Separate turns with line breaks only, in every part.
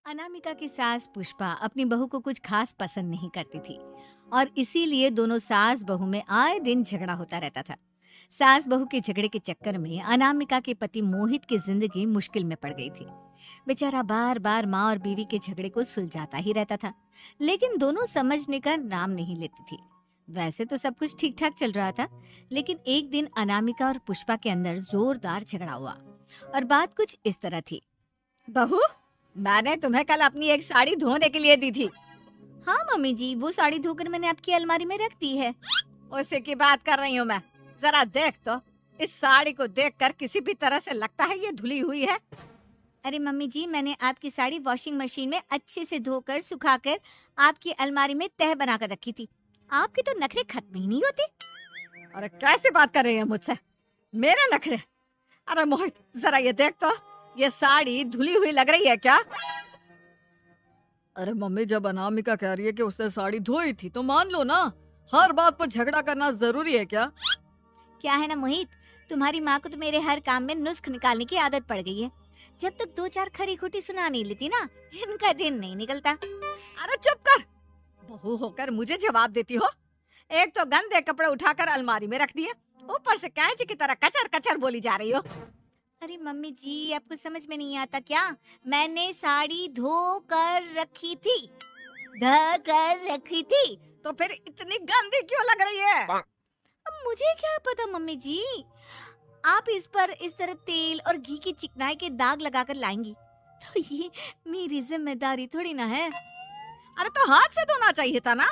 अनामिका की सास पुष्पा अपनी बहू को कुछ खास पसंद नहीं करती थी और इसीलिए दोनों सास बहू में आए दिन झगड़ा होता रहता था। सास बहू के झगड़े के चक्कर में अनामिका के पति मोहित की जिंदगी मुश्किल में पड़ गई थी। बेचारा बार बार माँ और बीवी के झगड़े को सुलझाता ही रहता था, लेकिन दोनों समझने का नाम नहीं लेती थी। वैसे तो सब कुछ ठीक ठाक चल रहा था, लेकिन एक दिन अनामिका और पुष्पा के अंदर जोरदार झगड़ा हुआ और बात कुछ इस तरह थी। बहू, मैंने तुम्हें कल अपनी एक साड़ी धोने के लिए दी थी। हाँ मम्मी जी, वो साड़ी धोकर मैंने आपकी अलमारी में रख दी है। उसी की बात कर रही हूँ मैं। जरा देख तो, इस साड़ी को देखकर किसी भी तरह से लगता है ये धुली हुई है। अरे मम्मी जी, मैंने आपकी साड़ी वॉशिंग मशीन में अच्छे से धोकर सुखाकर आपकी अलमारी में तह बनाकर रखी थी। आपके तो नखरे खत्म ही नहीं होते। अरे कैसे बात कर रही है मुझसे? मेरे नखरे? अरे मोहित, जरा ये देख तो, ये साड़ी धुली हुई लग रही है क्या?
अरे मम्मी, जब अनामिका कह रही है कि उसने साड़ी धोई थी तो मान लो ना। हर बात पर झगड़ा करना जरूरी है क्या?
क्या है ना मोहित, तुम्हारी माँ को तो मेरे हर काम में नुस्ख निकालने की आदत पड़ गई है। जब तक दो चार खरी खोटी सुना नहीं लेती ना, इनका दिन नहीं निकलता।
अरे चुप कर, बहू होकर मुझे जवाब देती हो। एक तो गंदे कपड़े उठाकर अलमारी में रख दिए, ऊपर से कैंची की तरह कचर कचर बोली जा रही हो।
अरे मम्मी जी, आपको समझ में नहीं आता क्या? मैंने साड़ी धो कर रखी थी, ध कर रखी थी।
तो फिर इतनी गंदी क्यों लग रही है?
अब मुझे क्या पता मम्मी जी, आप इस पर इस तरह तेल और घी की चिकनाई के दाग लगाकर लाएंगी तो ये मेरी जिम्मेदारी थोड़ी ना है।
अरे तो हाथ से धोना चाहिए था ना।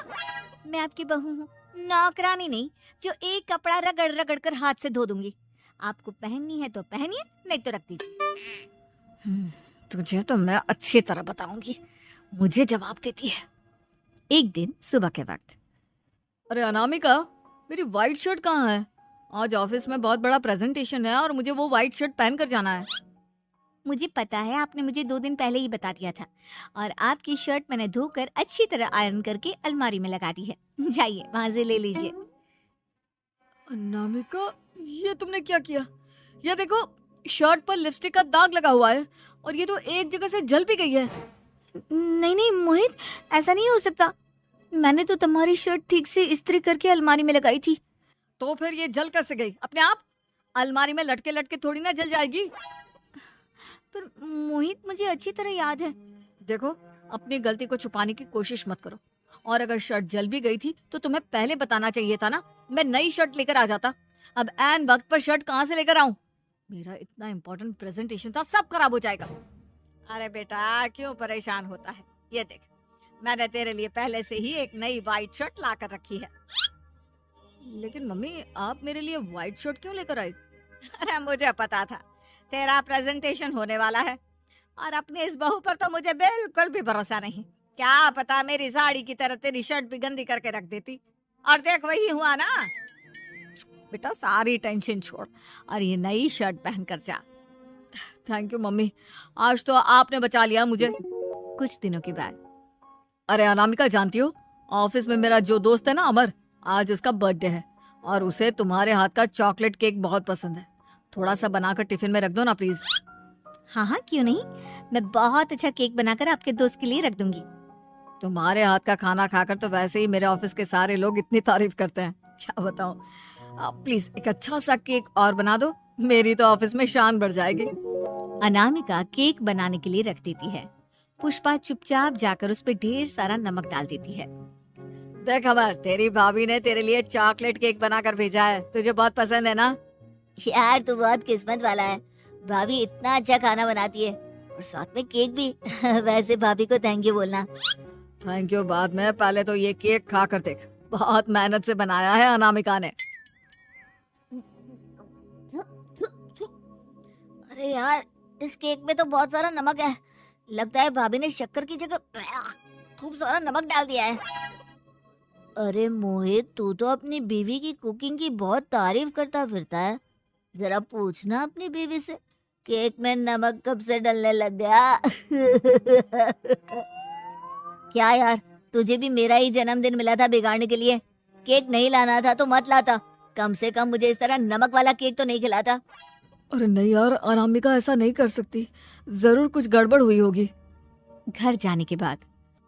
मैं आपकी बहू हूँ, नौकरानी नहीं, जो एक कपड़ा रगड़ रगड़ कर हाथ से धो दूंगी। आपको पहननी है तो पहनिए, नहीं तो रख दीजिए।
तुझे तो मैं अच्छी तरह बताऊंगी, मुझे जवाब देती है।
एक दिन सुबह के वक्त,
अरे अनामिका, मेरी व्हाइट शर्ट कहाँ है? आज ऑफिस में बहुत बड़ा प्रेजेंटेशन है और मुझे वो व्हाइट शर्ट पहन कर जाना है।
मुझे पता है, आपने मुझे 2 दिन पहले ही बता दिया था और आपकी शर्ट मैंने धोकर अच्छी तरह आयरन करके अलमारी में लगा दी है। जाइए वहां से ले लीजिए।
अनामिका, ये तुमने क्या किया? ये देखो, शर्ट पर लिपस्टिक का दाग लगा हुआ है और ये तो एक जगह से जल भी गई है।
नहीं नहीं मोहित, ऐसा नहीं हो सकता। मैंने तो तुम्हारी शर्ट ठीक से इस्त्री करके अलमारी में लगाई थी।
तो फिर ये जल कैसे गई अपने आप? अलमारी में लटके लटके थोड़ी ना जल जाएगी।
पर मोहित, मुझे अच्छी तरह याद है।
देखो, अपनी गलती को छुपाने की कोशिश मत करो। और अगर शर्ट जल भी गई थी तो तुम्हें पहले बताना चाहिए था ना, मैं नई शर्ट लेकर आ जाता। अब ऐन वक्त पर शर्ट कहाँ से लेकर आऊं? मेरा इतना इम्पोर्टेंट प्रेजेंटेशन था, सब खराब हो जाएगा। अरे बेटा, क्यों परेशान होता है? ये देख, मैंने तेरे लिए पहले से ही एक नई व्हाइट शर्ट ला कर रखी है। लेकिन मम्मी, आप मेरे लिए व्हाइट शर्ट क्यों लेकर आई? अरे मुझे पता था तेरा प्रेजेंटेशन होने वाला है और अपनी इस बहू पर तो मुझे बिल्कुल भी भरोसा नहीं। क्या पता मेरी साड़ी की तरह तेरी शर्ट भी गंदी करके रख देती। और देख, वही हुआ ना। बेटा, सारी टेंशन छोड़ और ये नई शर्ट पहन कर जा। थैंक यू मम्मी, आज तो आपने बचा लिया मुझे।
कुछ दिनों के बाद,
अरे अनामिका, जानती हो, ऑफिस में मेरा जो दोस्त है ना अमर, आज उसका बर्थडे है और उसे तुम्हारे हाथ का चॉकलेट केक बहुत पसंद है। थोड़ा सा बनाकर टिफिन में रख दो ना प्लीज।
हाँ हाँ क्यों नहीं, मैं बहुत अच्छा केक बनाकर आपके दोस्त के लिए रख दूंगी।
तुम्हारे हाथ का खाना खाकर तो वैसे ही मेरे ऑफिस के सारे लोग इतनी तारीफ करते हैं, क्या बताऊं। आप प्लीज एक अच्छा सा केक और बना दो, मेरी तो ऑफिस में शान बढ़ जाएगी।
अनामिका केक बनाने के लिए रख देती है। पुष्पा चुपचाप जाकर उस पर ढेर सारा नमक डाल देती है।
देख अमर, तेरी भाभी ने तेरे लिए चॉकलेट केक बनाकर भेजा है, तुझे बहुत पसंद है ना?
यार, तू बहुत किस्मत वाला है, भाभी इतना अच्छा खाना बनाती है और साथ में केक भी। वैसे भाभी को थैंक यू बोलना।
थैंक यू बाद में, पहले तो ये केक खा कर देख, बहुत मेहनत से बनाया है अनामिका ने।
अरे यार, इस केक में तो बहुत सारा नमक है, लगता है भाभी ने शक्कर की जगह खूब सारा नमक डाल दिया है। अरे मोहित, तू तो अपनी बीवी की कुकिंग की बहुत तारीफ करता फिरता है। जरा पूछना अपनी बीवी से, केक में नमक कब से डलने लग गया। क्या यार, तुझे भी मेरा ही जन्मदिन मिला था बिगाड़ने के लिए? केक नहीं लाना था तो मत लाता, कम से कम मुझे इस तरह नमक वाला केक तो नहीं खिलाता।
अरे नहीं यार, अनामिका ऐसा नहीं कर सकती, जरूर कुछ गड़बड़ हुई होगी।
घर जाने के बाद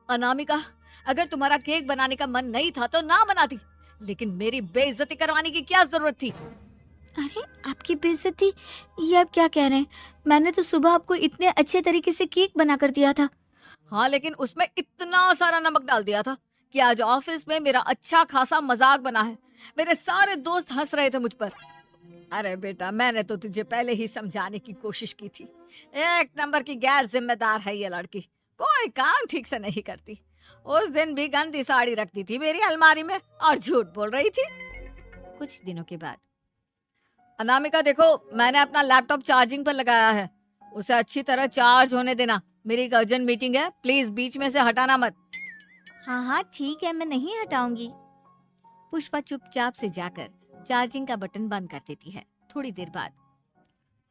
अनामिका, अगर तुम्हारा केक बनाने का मन नहीं था तो ना बनाती, लेकिन मेरी बेइज्जती करवाने की क्या जरूरत थी?
अरे आपकी बेइज्जती, ये आप क्या कह रहे हैं? मैंने तो सुबह आपको इतने अच्छे तरीके से केक बना कर दिया था।
हाँ, लेकिन उसमें इतना सारा नमक डाल दिया था कि आज ऑफिस में मेरा अच्छा खासा मजाक बना है। मेरे सारे दोस्त हंस रहे थे मुझ पर। अरे बेटा, मैंने तो तुझे पहले ही समझाने की कोशिश की थी। एक नंबर की गैर जिम्मेदार है ये लड़की, कोई काम ठीक से नहीं करती। उस दिन भी गंदी साड़ी रखती थी मेरी अलमारी में और झूठ बोल रही थी।
कुछ दिनों के बाद
अनामिका देखो, मैंने अपना लैपटॉप चार्जिंग पर लगाया है, उसे अच्छी तरह चार्ज होने देना। मेरी एक अर्जेंट मीटिंग है, प्लीज बीच में से हटाना मत।
हाँ हाँ ठीक है, मैं नहीं हटाऊंगी। पुष्पा चुपचाप से जाकर चार्जिंग का बटन बंद कर देती है। थोड़ी देर बाद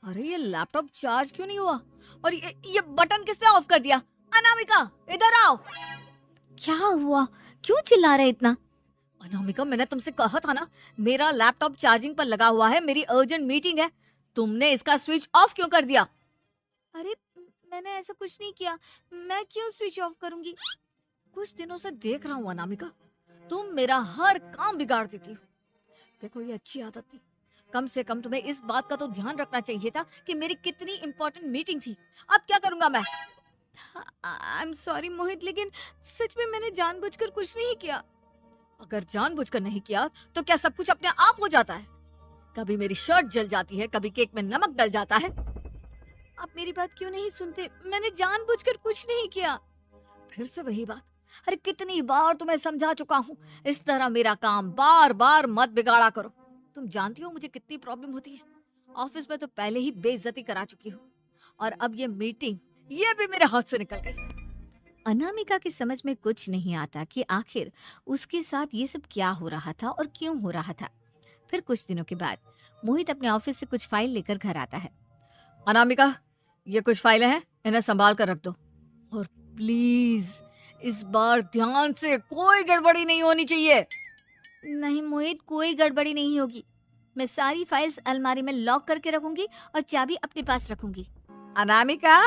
अरे ये लैपटॉप चार्ज क्यों नहीं हुआ? और ये बटन किसने ऑफ कर दिया? अनामिका, इधर आओ।
क्या हुआ? क्यों चिल्ला रहे इतना?
अनामिका, मैंने तुमसे कहा था ना, मेरा लैपटॉप चार्जिंग पर लगा हुआ है, मेरी अर्जेंट मीटिंग है। तुमने इसका स्विच ऑफ क्यों कर दिया?
अरे मैंने ऐसा कुछ नहीं किया, मैं क्यों स्विच ऑफ करूंगी?
कुछ दिनों से देख रहा हूँ अनामिका, तुम मेरा हर काम बिगाड़ देती हो। देखो, ये अच्छी आदत नहीं। कम से कम तुम्हें इस बात का तो ध्यान रखना चाहिए था कि मेरी कितनी इंपॉर्टेंट मीटिंग थी। अब क्या करूंगा मैं?
आई एम सॉरी मोहित, लेकिन सच में मैंने जानबूझकर कुछ नहीं किया।
अगर जानबूझकर नहीं किया तो क्या सब कुछ अपने आप हो जाता है? कभी मेरी शर्ट जल जाती है, कभी केक में नमक डल जाता है।
आप मेरी बात क्यों नहीं सुनते? मैंने जानबूझकर कुछ नहीं किया।
फिर से वही बात। अरे कितनी बार तुम्हें समझा चुका हूँ, इस तरह मेरा काम बार बार मत बिगाड़ा करो। तुम जानती हो मुझे कितनी प्रॉब्लम होती है। ऑफिस में तो पहले ही बेइज्जती करा चुकी हूँ, और अब ये मीटिंग, ये भी मेरे हाथ से निकल गई।
अनामिका की समझ में कुछ नहीं आता कि आखिर उसके साथ ये सब क्या हो रहा था और क्यों हो रहा था। फिर कुछ दिनों के बाद मोहित अपने ऑफिस से कुछ फाइल लेकर घर आता है।
अनामिका, ये कुछ फाइलें हैं, इन्हें संभाल कर रख दो। और प्लीज इस बार ध्यान से, कोई गड़बड़ी नहीं होनी चाहिए।
नहीं मोहित, कोई गड़बड़ी नहीं होगी। मैं सारी फाइल्स अलमारी में लॉक करके रखूंगी और चाबी अपने पास रखूंगी।
अनामिका,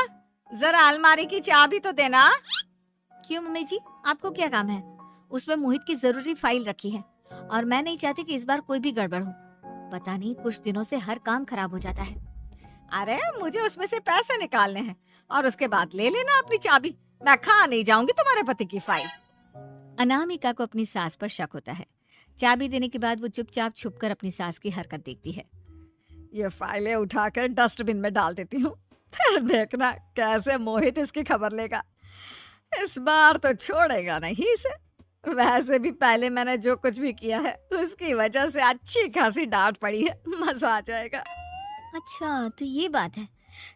जरा अलमारी की चाबी तो देना।
क्यों मम्मी जी, आपको क्या काम है? उसमें मोहित की जरूरी फाइल रखी है और मैं नहीं चाहती कि इस बार कोई भी गड़बड़ हो। पता नहीं कुछ दिनों से हर काम खराब हो जाता है।
अरे मुझे उसमें से पैसे निकालने हैं और उसके बाद ले लेना अपनी चाबी। मैं खा नहीं जाऊंगी तुम्हारे पति की फाइल।
अनामिका को अपनी सास पर शक होता है। चाबी देने के बाद वो चुपचाप छुपकर अपनी सास की हरकत देखती है।
ये फाइलें उठाकर डस्टबिन में डाल देती हूँ, फिर देखना कैसे मोहित इसकी खबर लेगा। इस बार तो छोड़ेगा नहीं इसे। वैसे भी पहले मैंने जो कुछ भी किया है उसकी वजह से अच्छी खासी डांट पड़ी है, मजा आ जाएगा।
अच्छा तो ये बात है,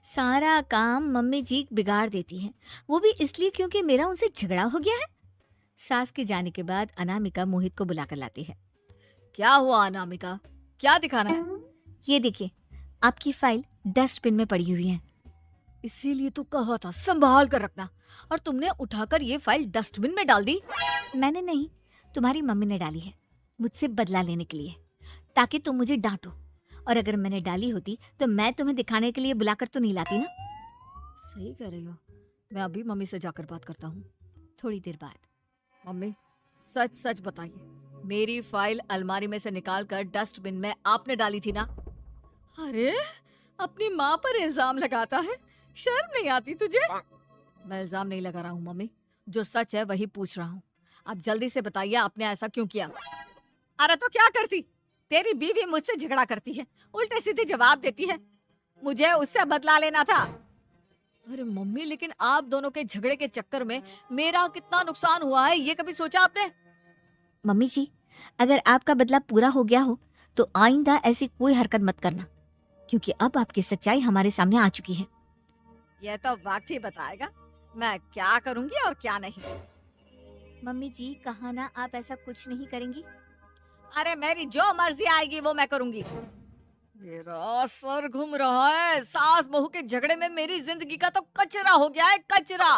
सारा काम मम्मी जी बिगाड़ देती हैं, वो भी इसलिए क्योंकि मेरा उनसे झगड़ा हो गया है। सास के जाने के बाद अनामिका मोहित को बुलाकर लाती है।
क्या हुआ अनामिका, क्या दिखाना है?
ये देखिए, आपकी फाइल डस्टबिन में पड़ी हुई है।
इसीलिए तो कहा था संभाल कर रखना, और तुमने उठाकर ये फाइल डस्टबिन में डाल दी।
मैंने नहीं, तुम्हारी मम्मी ने डाली है, मुझसे बदला लेने के लिए, ताकि तुम मुझे डांटो। और अगर मैंने डाली होती तो मैं तुम्हें दिखाने के लिए बुलाकर तो नहीं लाती ना।
सही कह रही हो, मैं अभी मम्मी से जाकर बात करता हूँ।
थोड़ी देर बाद,
मम्मी सच सच बताइए, मेरी फाइल अलमारी में से निकाल कर डस्टबिन में आपने डाली थी ना? अरे अपनी माँ पर इल्जाम लगाता है, शर्म नहीं आती तुझे? मैं इल्जाम नहीं लगा रहा हूँ मम्मी, जो सच है वही पूछ रहा हूँ। आप जल्दी से बताइए आपने ऐसा क्यों किया? अरे तो क्या करती, तेरी बीवी मुझसे झगड़ा करती है, उल्टे सीधे जवाब देती है, मुझे उससे बदला लेना था। अरे मम्मी, लेकिन आप दोनों के झगड़े के चक्कर में मेरा कितना नुकसान हुआ है, ये कभी सोचा आपने?
मम्मी जी, अगर आपका बदला पूरा हो गया हो तो आइंदा ऐसी कोई हरकत मत करना, क्योंकि अब आपकी सच्चाई हमारे सामने आ चुकी है।
यह तो वक्त ही बताएगा मैं क्या करूंगी और क्या नहीं।
मम्मी जी, कहा ना आप ऐसा कुछ नहीं करेंगी।
अरे मेरी जो मर्जी आएगी वो मैं करूंगी। मेरा सर घूम रहा है, सास बहू के झगड़े में मेरी जिंदगी का तो कचरा हो गया है, कचरा।